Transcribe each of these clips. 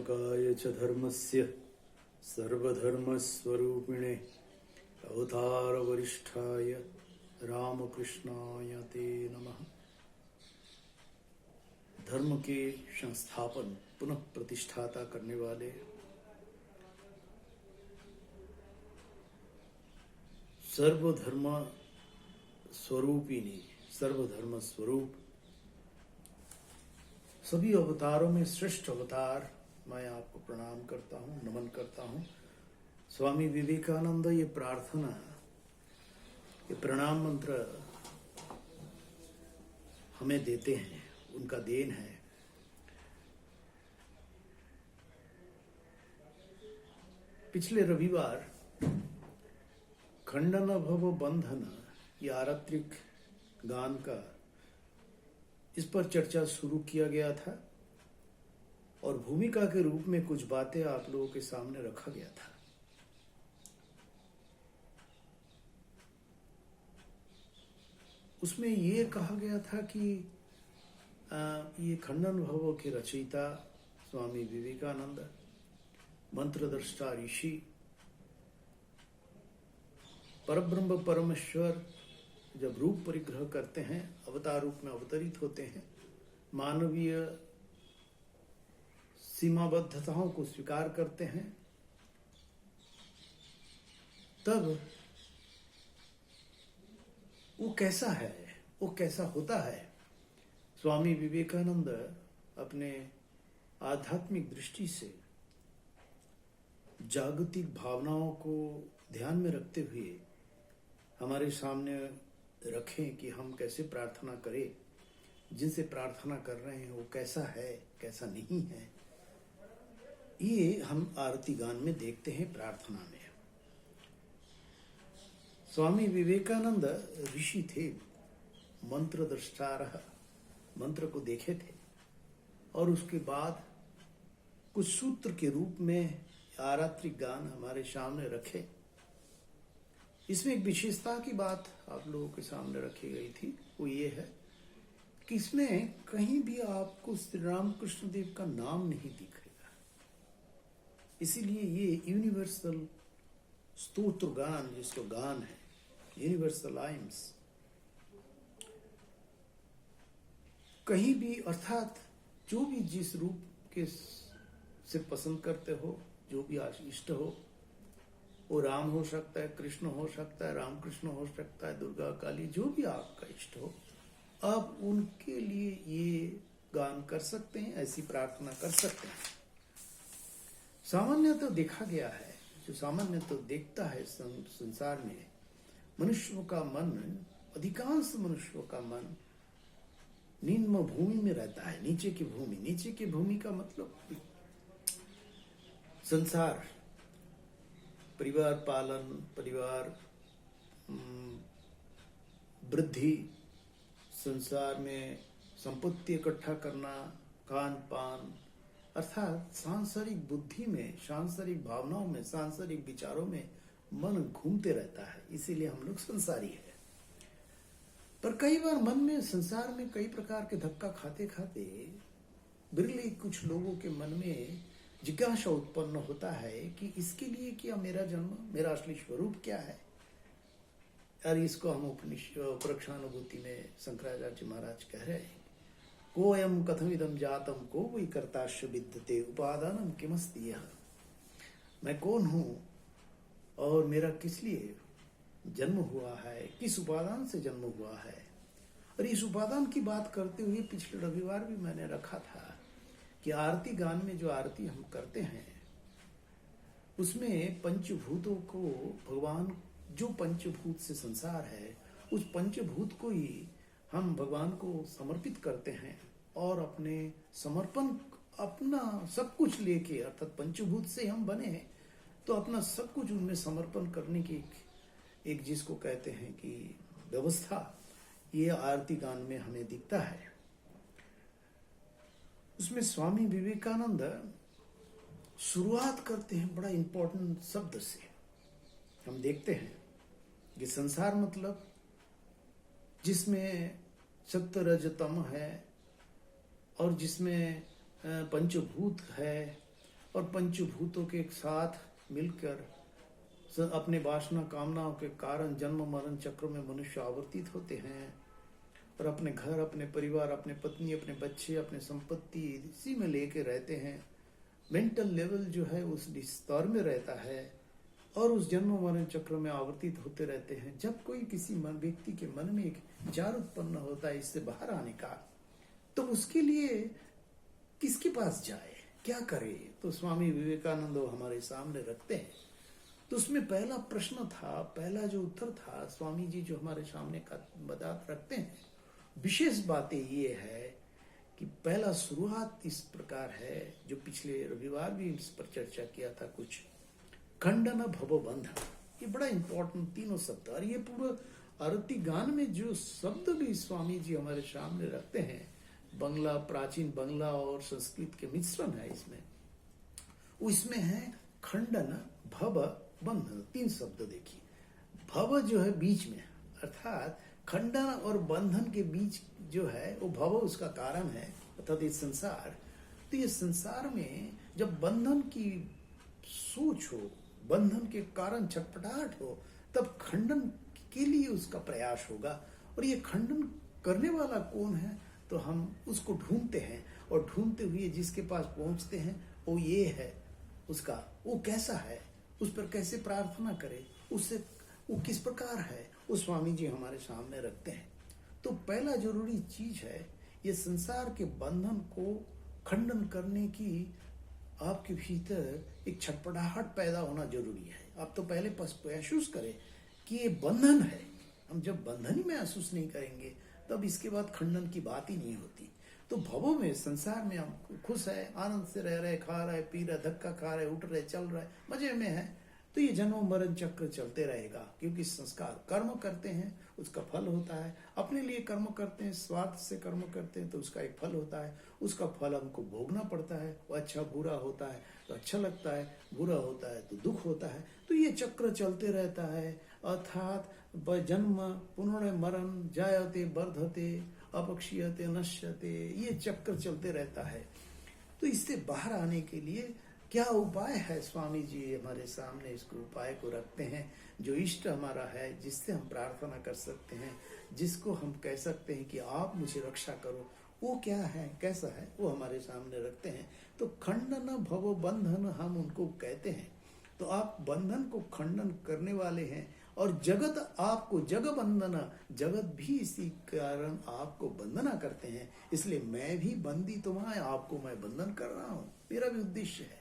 संस्थापकाय च धर्मस्य सर्वधर्मस्वरूपिणे अवतारवरिष्ठाय रामकृष्णाय ते नमः। धर्म के संस्थापन पुनः प्रतिष्ठाता करने वाले सर्वधर्म स्वरूपिणी सर्वधर्म स्वरूप सभी अवतारों में श्रेष्ठ अवतार मैं आपको प्रणाम करता हूँ, नमन करता हूँ। स्वामी विवेकानंद ये प्रार्थना, ये प्रणाम मंत्र हमें देते हैं, उनका देन है। पिछले रविवार खंडन भव बंधन ये आरात्रिक गान का इस पर चर्चा शुरू किया गया था और भूमिका के रूप में कुछ बातें आप लोगों के सामने रखा गया था। उसमें ये कहा गया था कि ये खंडन भव के रचयिता स्वामी विवेकानंद, मंत्रद्रष्टा ऋषि, परब्रह्म परमेश्वर जब रूप परिग्रह करते हैं, अवतार रूप में अवतरित होते हैं, मानवीय सीमाबद्धताओं को स्वीकार करते हैं, तब वो कैसा है, वो कैसा होता है। स्वामी विवेकानंद अपने आध्यात्मिक दृष्टि से जागतिक भावनाओं को ध्यान में रखते हुए हमारे सामने रखें कि हम कैसे प्रार्थना करें, जिनसे प्रार्थना कर रहे हैं वो कैसा है, कैसा नहीं है। ये हम आरती गान में देखते हैं, प्रार्थना में। स्वामी विवेकानंद ऋषि थे, मंत्र द्रष्टारः, मंत्र को देखे थे और उसके बाद कुछ सूत्र के रूप में आरात्रिक गान हमारे सामने रखे। इसमें एक विशेषता की बात आप लोगों के सामने रखी गई थी, वो ये है कि इसमें कहीं भी आपको श्री रामकृष्ण देव का नाम नहीं दिखेगा। इसीलिए ये यूनिवर्सल स्तोत्र गान, जिसको गान है, यूनिवर्सल आइम्स, कहीं भी, अर्थात जो भी जिस रूप के से पसंद करते हो, जो भी इष्ट हो, वो राम हो सकता है, कृष्ण हो सकता है, रामकृष्ण हो सकता है, दुर्गा काली, जो भी आपका इष्ट हो, आप उनके लिए ये गान कर सकते हैं, ऐसी प्रार्थना कर सकते हैं। सामान्य तो देखा गया है, जो सामान्य तो देखता है संसार में, मनुष्यों का मन, अधिकांश मनुष्यों का मन निम्न भूमि में रहता है, नीचे की भूमि। नीचे की भूमि का मतलब संसार, परिवार पालन, परिवार वृद्धि, संसार में संपत्ति इकट्ठा करना, खान पान, अर्थात सांसारिक बुद्धि में, सांसारिक भावनाओं में, सांसारिक विचारों में मन घूमते रहता है। इसीलिए हम लोग संसारी है। पर कई बार मन में, संसार में कई प्रकार के धक्का खाते खाते बिरले कुछ लोगों के मन में जिज्ञासा उत्पन्न होता है कि इसके लिए क्या मेरा जन्म, मेरा असली स्वरूप क्या है। और इसको हम उपरक्षानुभूति में शंकराचार्य महाराज कह रहे हैं, कोयम कथमिदम जातम को वही कर्ताश्य विद्यते उपादानम किमस्ति यह। मैं कौन हूँ और मेरा किस लिए जन्म हुआ है, किस उपादान से जन्म हुआ है। और इस उपादान की बात करते हुए पिछले रविवार भी मैंने रखा था कि आरती गान में जो आरती हम करते हैं, उसमें पंचभूतों को भगवान, जो पंचभूत से संसार है, उस पंचभूत को ही हम भगवान को समर्पित करते हैं और अपने समर्पण, अपना सब कुछ लेके, अर्थात पंचभूत से हम बने हैं तो अपना सब कुछ उनमें समर्पण करने की एक जिसको कहते हैं कि व्यवस्था, ये आरती गान में हमें दिखता है। उसमें स्वामी विवेकानंद शुरुआत करते हैं बड़ा इंपॉर्टेंट शब्द से। हम देखते हैं कि संसार मतलब जिसमें सत्य रज तम है और जिसमें पंचभूत है और पंचभूतों के साथ मिलकर अपने वासना कामनाओं के कारण जन्म मरण चक्र में मनुष्य आवर्तित होते हैं और अपने घर, अपने परिवार, अपने पत्नी, अपने बच्चे, अपने संपत्ति इसी में लेके रहते हैं। मेंटल लेवल जो है उस स्तर में रहता है और उस जन्म मरण चक्र में आवर्तित होते रहते हैं। जब कोई किसी व्यक्ति के मन में एक विचार उत्पन्न होता है इससे बाहर आने का, तो उसके लिए किसके पास जाए, क्या करे? तो स्वामी विवेकानंद हमारे सामने रखते हैं। तो उसमें पहला प्रश्न था, पहला जो उत्तर था, स्वामी जी जो हमारे सामने का बता रखते हैं, विशेष बातें ये है कि पहला शुरुआत इस प्रकार है, जो पिछले रविवार भी इस पर चर्चा किया था कुछ, खंडन भव बंधन। ये बड़ा इंपॉर्टेंट तीनों शब्द, और ये पूरा आरती गान में जो शब्द भी स्वामी जी हमारे सामने रखते हैं, बंगला, प्राचीन बंगला और संस्कृत के मिश्रण है इसमें है खंडन भव बंधन, तीन शब्द देखिए। भव जो है बीच में, अर्थात खंडन और बंधन के बीच जो है वो भव उसका कारण है, अर्थात ये संसार। तो ये संसार में जब बंधन की सोच हो, बंधन के कारण छटपटाहट हो, तब खंडन के लिए उसका प्रयास होगा। और ये खंडन करने वाला कौन है? तो हम उसको ढूंढते हैं, और ढूंढते हुए जिसके पास पहुंचते हैं वो ये है उसका, वो कैसा है, उस पर कैसे प्रार्थना करें, उससे वो किस प्रकार है, वो स्वामी जी हमारे सामने रखते हैं। तो पहला जरूरी चीज है, ये संसार के बंधन को खंडन करने की आपके भीतर एक छटपटाहट पैदा होना जरूरी है। आप तो पहले महसूस करें कि ये बंधन है। हम जब बंधन ही महसूस नहीं करेंगे तब इसके बाद खंडन की बात ही नहीं होती। तो भवों में, संसार में हम खुश है, आनंद से रह रहे, खा रहे, पी रहे, धक्का खा रहे, उठ रहे, चल रहे, मजे में है, तो ये जन्म मरण चक्र चलते रहेगा। क्योंकि संस्कार, कर्म करते हैं उसका फल होता है, अपने लिए कर्म करते हैं, स्वार्थ से कर्म करते हैं तो उसका एक फल होता है, उसका फल हमको भोगना पड़ता है। वो अच्छा बुरा होता है तो अच्छा लगता है, बुरा होता है तो दुख होता है। तो ये चक्र चलते रहता है, अर्थात जन्म पुनर्मरण, जायते वर्धते अपक्षीयते नश्यते, ये चक्र चलते रहता है। तो इससे बाहर आने के लिए क्या उपाय है? स्वामी जी हमारे सामने इसको उपाय को रखते हैं, जो इष्ट हमारा है, जिससे हम प्रार्थना कर सकते हैं, जिसको हम कह सकते हैं कि आप मुझे रक्षा करो, वो क्या है, कैसा है, वो हमारे सामने रखते हैं। तो खंडन भव बंधन हम उनको कहते हैं। तो आप बंधन को खंडन करने वाले हैं, और जगत आपको जग बंधना, जगत भी इसी कारण आपको बंधना करते हैं। इसलिए मैं भी बंदी तुम्हारे, आपको मैं बंधन कर रहा हूं, मेरा भी उद्देश्य है।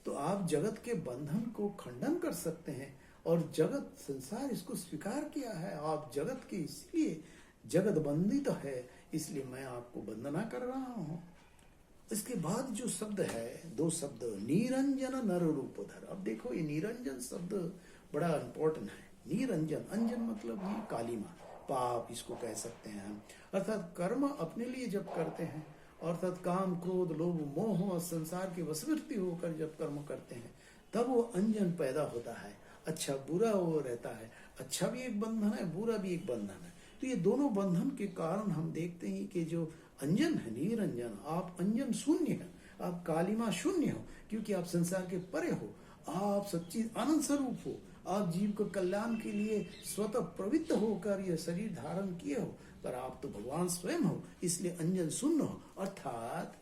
तो आप जगत के बंधन को खंडन कर सकते हैं, और जगत, संसार इसको स्वीकार किया है, आप जगत के, इसलिए जगत बंदित तो है, इसलिए मैं आपको बंधना कर रहा हूं। इसके बाद जो शब्द है, दो शब्द, निरंजन नर रूपधर। अब देखो ये निरंजन शब्द बड़ा इंपॉर्टेंट है। निरंजन, अंजन मतलब ये कालीमा, पाप इसको कह सकते हैं हम। अर्थात कर्म अपने लिए जब करते हैं, अर्थात काम, क्रोध, लोभ, मोह और संसार के वशवर्ती होकर जब कर्म करते हैं, तब वो अंजन पैदा होता है। अच्छा बुरा वो रहता है, अच्छा भी एक बंधन है, बुरा भी एक बंधन है। तो ये दोनों बंधन के कारण हम देखते हैं कि जो अंजन है, निरंजन, आप अंजन शून्य है, आप कालिमा शून्य हो, क्योंकि आप संसार के परे हो, आप सच्ची आनंद स्वरूप हो, आप जीव को कल्याण के लिए स्वतः प्रवृत्त होकर यह शरीर धारण किए हो, पर आप तो भगवान स्वयं हो, इसलिए अंजन शून्य हो। अर्थात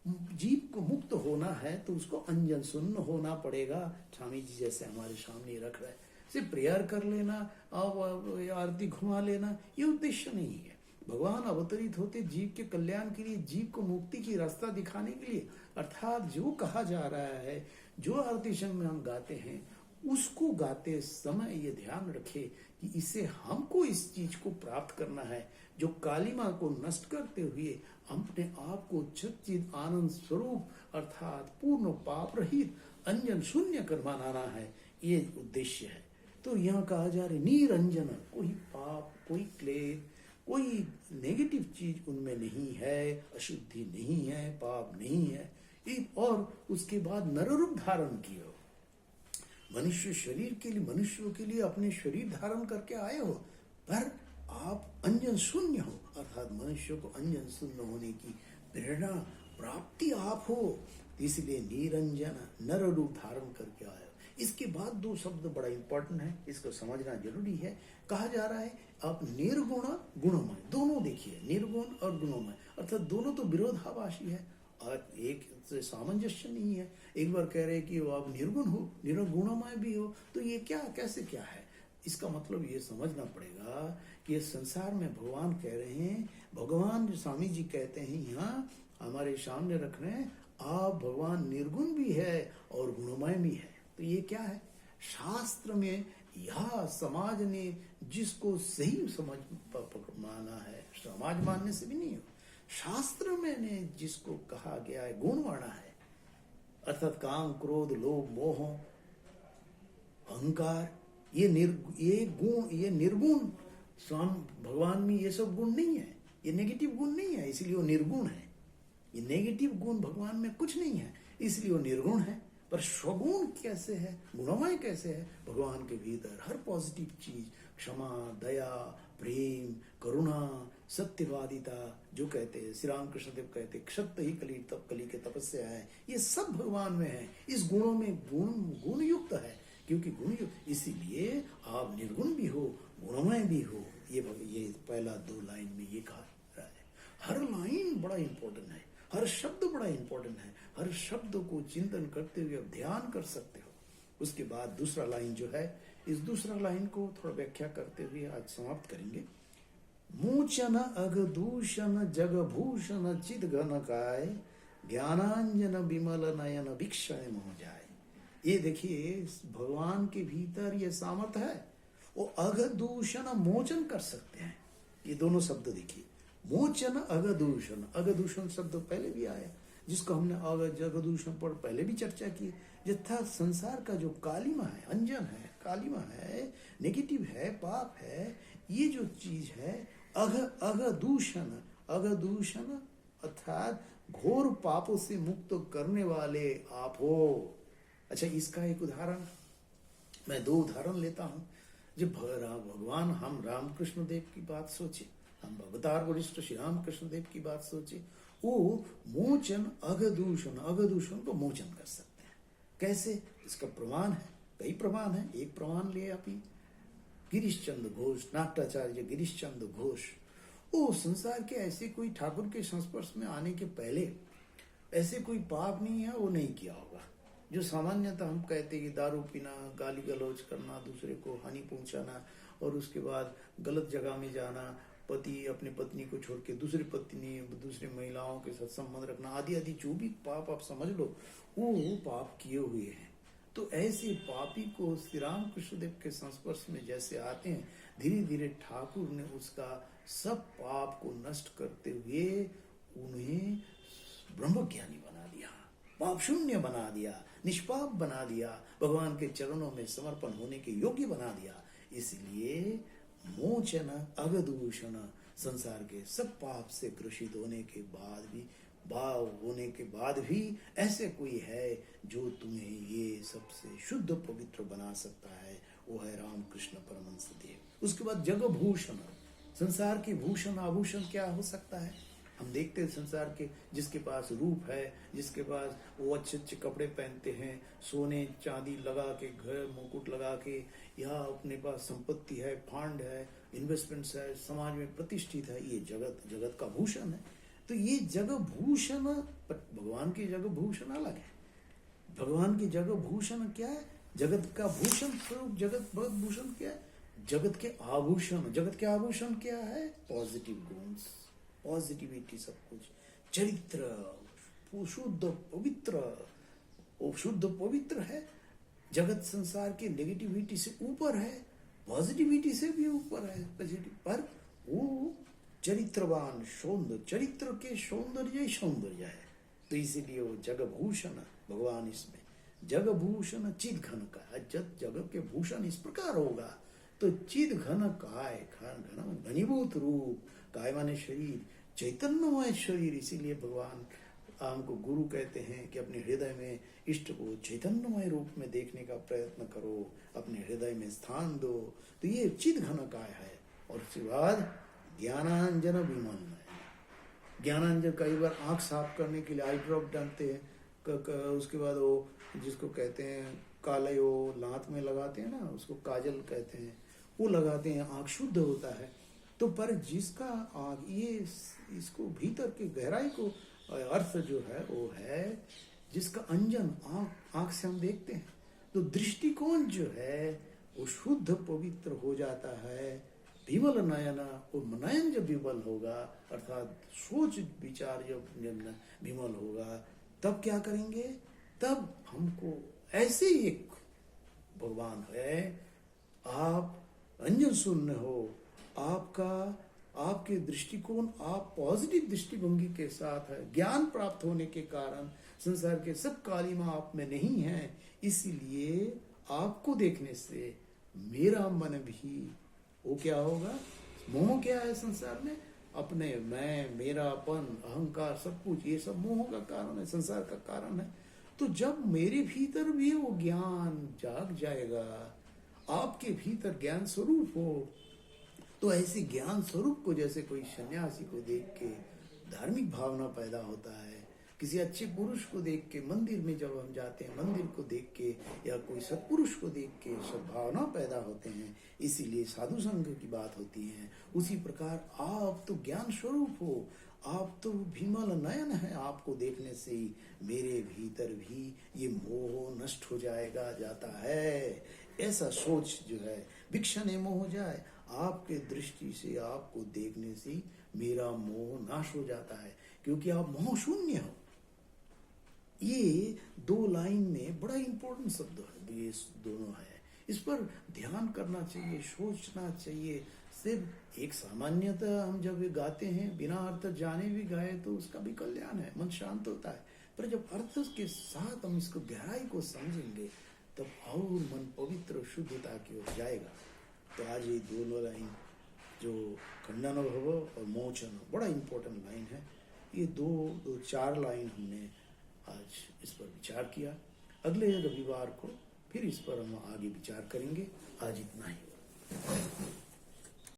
जीव को मुक्त होना है तो उसको अंजन शून्य होना पड़ेगा। स्वामी जी जैसे हमारे सामने रख रहे हैं, सिर्फ प्रेयर कर लेना और आरती घुमा लेना ये उद्देश्य नहीं है। भगवान अवतरित होते जीव के कल्याण के लिए, जीव को मुक्ति की रास्ता दिखाने के लिए। अर्थात जो कहा जा रहा है, जो आरती संग में हम गाते हैं, उसको गाते समय ये ध्यान रखे कि इसे हमको इस चीज को प्राप्त करना है, जो कालिमा को नष्ट करते हुए अपने आप को सच्चिद आनंद स्वरूप अर्थात पूर्ण पाप रहित अंजन शून्य कर बनाना है, ये उद्देश्य है। तो यहाँ कहा जा रहा है निरंजन, कोई पाप, कोई क्लेश, कोई नेगेटिव चीज उनमें नहीं है, अशुद्धि नहीं है, पाप नहीं है। और उसके बाद नर रूप धारण किया, मनुष्य शरीर के लिए, मनुष्यों के लिए अपने शरीर धारण करके आए हो, पर आप अंजन शून्य हो। अर्थात मनुष्य को अंजन शून्य होने की प्रेरणा प्राप्ति आप हो, इसलिए निरंजन नर रूप धारण करके आए। इसके बाद दो शब्द बड़ा इंपॉर्टेंट है, इसको समझना जरूरी है। कहा जा रहा है आप निर्गुण गुणमय, दोनों देखिए, निर्गुण और गुणमय, अर्थात दोनों तो विरोधाभासी है और एक से सामंजस्य नहीं है। एक बार कह रहे कि वो आप निर्गुण हो, निर्गुणमय भी हो, तो ये क्या, कैसे क्या है? इसका मतलब ये समझना पड़ेगा कि ये संसार में भगवान कह रहे हैं, भगवान स्वामी जी कहते हैं यहाँ हमारे सामने रख रहे हैं, आप भगवान निर्गुण भी है और गुणमय भी है। तो ये क्या है? शास्त्र में यह समाज ने जिसको सही समझ माना है, समाज मानने से भी नहीं हो, शास्त्र में ने जिसको कहा गया है गुण माना है, अर्थात काम क्रोध लोभ मोह अहंकार, ये निर्गुण स्वामी भगवान में ये सब गुण नहीं है, ये नेगेटिव गुण नहीं है, इसलिए वो निर्गुण है। ये नेगेटिव गुण भगवान में कुछ नहीं है, इसलिए वो निर्गुण है। पर स्वगुण कैसे है, गुणमय कैसे है? भगवान के भीतर हर पॉजिटिव चीज, क्षमा, दया, प्रेम, करुणा, सत्यवादिता, जो कहते हैं श्री रामकृष्ण देव कहते हैं क्षत्र ही कली तब कली के तपस्या है, ये सब भगवान में है। इस गुणों में गुण युक्त है, क्योंकि गुण युक्त, इसीलिए आप निर्गुण भी हो गुणमय भी हो। ये पहला दो लाइन में ये कहा रहा है। हर लाइन बड़ा इंपॉर्टेंट है, हर शब्द बड़ा इंपॉर्टेंट है, हर शब्द को चिंतन करते हुए आप ध्यान कर सकते हो। उसके बाद दूसरा लाइन जो है, इस दूसरा लाइन को थोड़ा व्याख्या करते हुए आज समाप्त करेंगे। मूचन अघदूषण जगभूषण चिद घन काय, ज्ञानांजन विमल नयन भिक्षण मोह जाए। ये देखिए भगवान के भीतर ये सामर्थ्य है, वो अघदूषण मोचन कर सकते हैं। ये दोनों शब्द देखिए, मोचन अघदूषण, अघदूषण शब्द पहले भी आया, जिसको हमने जगदूषण पर पहले भी चर्चा की। यथा संसार का जो कालिमा है, अंजन है, कालिमा है, नेगेटिव है, पाप है, ये जो चीज है अघदूषण, अघदूषण अर्थात घोर पापों से मुक्त करने वाले आप हो। अच्छा, इसका एक उदाहरण, मैं दो उदाहरण लेता हूं। जब भगवान हम रामकृष्ण देव की बात सोचे, हम अवतार वरिष्ठ श्री रामकृष्ण देव की बात सोचे, वो मोचन अघदूषण, अघदूषण को मोचन कर सकते हैं। कैसे? इसका प्रमाण है, कई प्रमाण है। एक प्रमाण लिए आप ही, गिरीश चंद्र घोष, नाट्याचार्य गिरीश चंद्र घोष, वो संसार के ऐसे कोई ठाकुर के संस्पर्श में आने के पहले ऐसे कोई पाप नहीं है वो नहीं किया होगा। जो सामान्यतः हम कहते हैं कि दारू पीना, गाली गलौज करना, दूसरे को हानि पहुंचाना, और उसके बाद गलत जगह में जाना, पति अपने पत्नी को छोड़ के दूसरी पत्नी दूसरी महिलाओं के साथ संबंध रखना, आदि आदि जो भी पाप आप समझ लो, वो पाप किए हुए हैं। तो ऐसे पापी को श्री रामकृष्ण देव के संस्पर्श में जैसे आते हैं, धीरे धीरे ठाकुर ने उसका सब पाप को नष्ट करते हुए उन्हें ब्रह्मज्ञानी बना दिया, पाप शून्य बना दिया, निष्पाप बना दिया, भगवान के चरणों में समर्पण होने के योग्य बना दिया। इसलिए मोचन अघदूषण, संसार के सब पाप से ग्रसित होने के बाद भी ऐसे कोई है जो तुम्हें ये सबसे शुद्ध पवित्र बना सकता है, वो है रामकृष्ण परमहंस देव। उसके बाद जगभूषण, संसार के भूषण आभूषण क्या हो सकता है? हम देखते हैं संसार के, जिसके पास रूप है, जिसके पास वो अच्छे अच्छे कपड़े पहनते हैं, सोने चांदी लगा के, घर मुकुट लगा के, या अपने पास संपत्ति है, फांड है, इन्वेस्टमेंट्स है, समाज में प्रतिष्ठित है, ये जगत का भूषण है। तो ये जगह भूषण, भगवान की जगह भूषण अलग है। भगवान की जगह भूषण क्या है? जगत का भूषण स्वरूप, जगत भूषण क्या है? जगत के आभूषण, जगत के आभूषण क्या है? पॉजिटिव गुण्स, पॉजिटिविटी, सब कुछ, चरित्र शुद्ध पवित्र, वो शुद्ध पवित्र है। जगत संसार के नेगेटिविटी से ऊपर है, पॉजिटिविटी से भी ऊपर है, पर वो चरित्रवान, सौंदर्य, चरित्र के सौंदर्य ही सौंदर्य है। तो इसीलिए वो जगभूषण भगवान, इसमें जगभूषण चिद घन का, जगत के भूषण इस प्रकार होगा तो चिद घन काय, घन घनीभूत रूप, काय माने शरीर, चैतन्यमय शरीर। इसीलिए भगवान हमको गुरु कहते हैं कि अपने हृदय में इष्ट को चैतन्यमय रूप में देखने का प्रयत्न करो, अपने हृदय में स्थान दो। तो ये चिद घन काय है। और उसके बाद ज्ञानांजन विमल, ज्ञानांजन कई बार आंख साफ करने के लिए आई ड्रॉप डालते हैं, उसके बाद वो जिसको कहते हैं काले वो लांत में लगाते हैं ना, उसको काजल कहते हैं, वो लगाते हैं, आंख शुद्ध होता है। तो पर जिसका आंख ये इसको भीतर की गहराई को अर्थ जो है वो है जिसका अंजन आंख से हम देखते हैं, तो दृष्टिकोण जो है वो शुद्ध पवित्र हो जाता है। विमल नयना, वो नयन जब विमल होगा अर्थात सोच विचार जब विमल होगा, तब क्या करेंगे, तब हमको ऐसे एक भगवान है, आप अंजन शून्य हो, आपके दृष्टिकोण आप पॉजिटिव दृष्टिभंगी के साथ है, ज्ञान प्राप्त होने के कारण संसार के सब कालिमा आप में नहीं है, इसीलिए आपको देखने से मेरा मन भी वो क्या होगा, मोह क्या है संसार में, अपने मैं मेरापन अहंकार सब कुछ ये सब मोह का कारण है, संसार का कारण है। तो जब मेरे भीतर भी वो ज्ञान जाग जाएगा, आपके भीतर ज्ञान स्वरूप हो, तो ऐसे ज्ञान स्वरूप को जैसे कोई सन्यासी को देख के धार्मिक भावना पैदा होता है, किसी अच्छे पुरुष को देख के मंदिर में जब हम जाते हैं, मंदिर को देख के या कोई सत्पुरुष को देख के सद्भावना पैदा होते हैं, इसीलिए साधु संघ की बात होती है। उसी प्रकार आप तो ज्ञान स्वरूप हो, आप तो विमल नयन है, आपको देखने से ही मेरे भीतर भी ये मोह नष्ट हो जाएगा जाता है। ऐसा सोच जो है विक्षण मोह हो जाए, आपके दृष्टि से आपको देखने से मेरा मोह नाश हो जाता है, क्योंकि आप मोह शून्य हो। ये दो लाइन में बड़ा इंपॉर्टेंट शब्द है, ये दोनों है, इस पर ध्यान करना चाहिए, सोचना चाहिए। सिर्फ एक सामान्यतः हम जब ये गाते हैं बिना अर्थ जाने भी गाए तो उसका भी कल्याण है, मन शांत होता है, पर जब अर्थ के साथ हम इसको गहराई को समझेंगे तब और मन पवित्र शुद्धता की ओर जाएगा। तो आज ये दोनों लाइन जो खंडन भव और मोचन बड़ा इंपॉर्टेंट लाइन है, ये दो चार लाइन हमने आज इस पर विचार किया। अगले रविवार को फिर इस पर हम आगे विचार करेंगे। आज इतना ही।